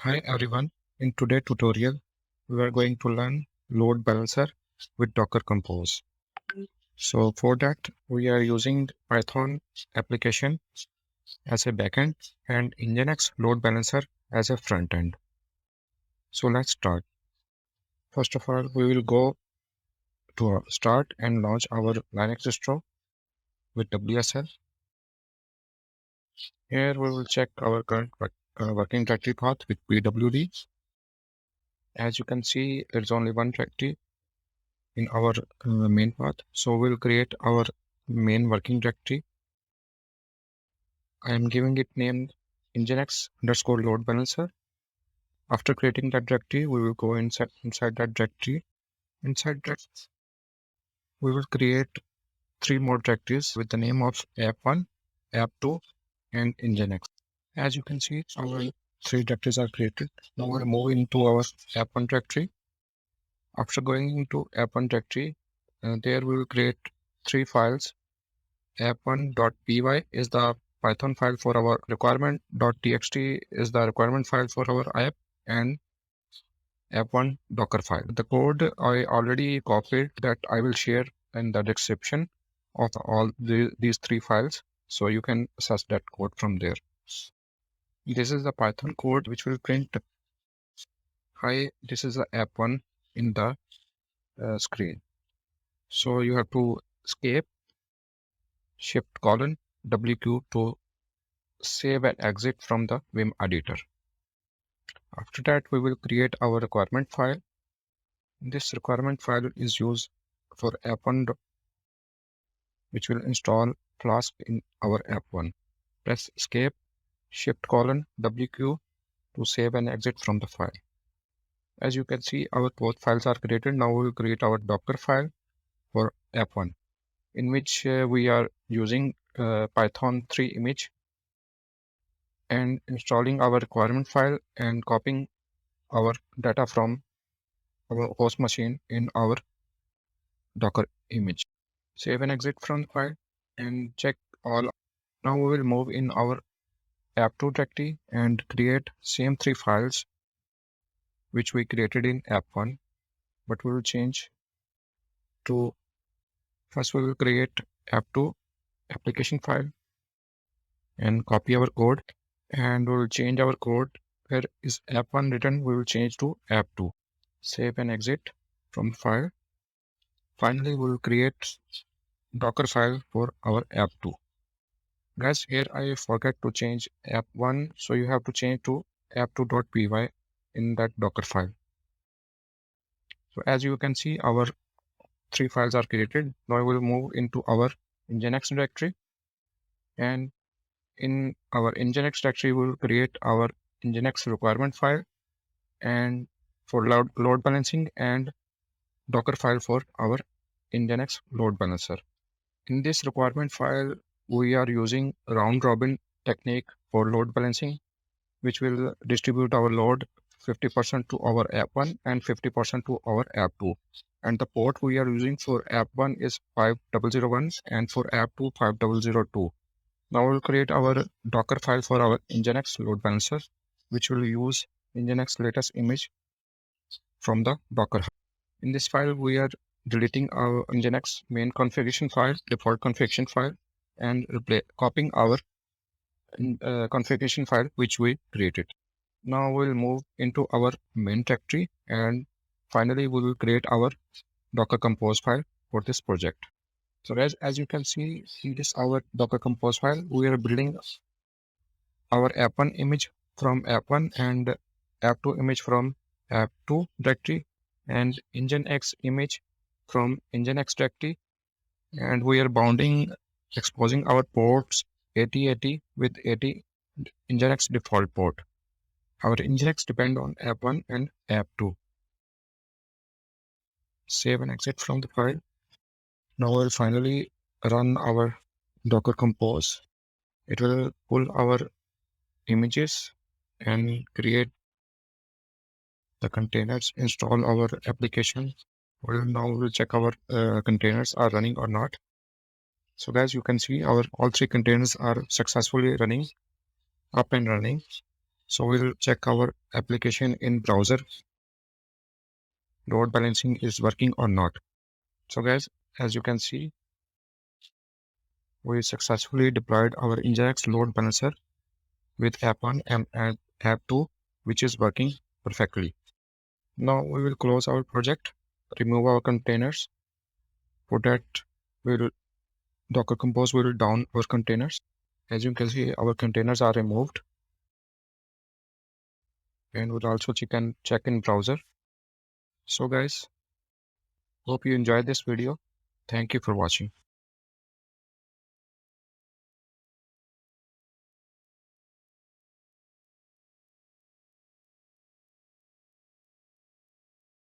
Hi everyone. In today's tutorial, we are going to learn load balancer with Docker Compose. So for that, we are using Python application as a backend and Nginx load balancer as a front end. So let's start. First of all, we will go to our start and launch our Linux distro with WSL. Here we will check our current working directory path with pwd. As you can see, there is only one directory in our main path. So we'll create our main working directory. I am giving it name Nginx underscore load balancer. After creating that directory, we will go inside that directory. Inside that, we will create three more directories with the name of app1, app2, and Nginx. As you can see, our three directories are created. Now we'll move into our app1 directory. After going into app1 directory, there we will create three files. app1.py is the Python file for our requirement.txt is the requirement file for our app, and app1 Dockerfile. The code I already copied that I will share in the description of all these three files, so you can access that code from there. This is the Python code which will print hi, this is the app1 in the screen. So you have to escape shift colon WQ to save and exit from the Vim editor. After that, we will create our requirement file. This requirement file is used for Appondo, which will install Flask in our app1. Press escape, shift colon WQ to save and exit from the file. As you can see, our both files are created. Now we will create our Docker file for app1, in which we are using Python 3 image and installing our requirement file and copying our data from our host machine in our Docker image. Save and exit from the file and check all. Now we will move in our app2 directory and create same three files which we created in app1, but we will change to first we will create app2 application file and copy our code, and we will change our code where is app1 written, we will change to app2. Save and exit from the file. Finally, we will create Docker file for our app2. Guys, here I forgot to change app1, so you have to change to app2.py in that Docker file. So as you can see, our three files are created. Now I will move into our Nginx directory, and in our Nginx directory, we will create our Nginx requirement file and for load balancing and Docker file for our Nginx load balancer. In this requirement file, we are using round robin technique for load balancing, which will distribute our load 50% to our app1 and 50% to our app2. And the port we are using for app1 is 5001 and for app2 5002. Now we'll create our Docker file for our Nginx load balancer, which will use Nginx latest image from the Docker. In this file, we are deleting our Nginx main configuration file, default configuration file, and copying our configuration file which we created. Now we'll move into our main directory, and finally we will create our Docker Compose file for this project. So as you can see, in this our Docker Compose file, we are building our app1 image from app1 and app2 image from app2 directory and Nginx image from Nginx directory, and we are bounding exposing our ports 8080 with 80 Nginx default port. Our Nginx depend on app1 and app2. Save and exit from the file. Now we'll finally run our Docker Compose. It will pull our images and create the containers, install our application. We'll check our containers are running or not. So guys, you can see our all three containers are successfully running, up and running. So we'll check our application in browser, load balancing is working or not. So guys, as you can see, we successfully deployed our Nginx load balancer with app 1 and app 2, which is working perfectly. Now we will close our project, remove our containers. For that, we'll Docker Compose will down our containers. As you can see, our containers are removed, and we'll also check in browser. So guys, hope you enjoyed this video. Thank you for watching.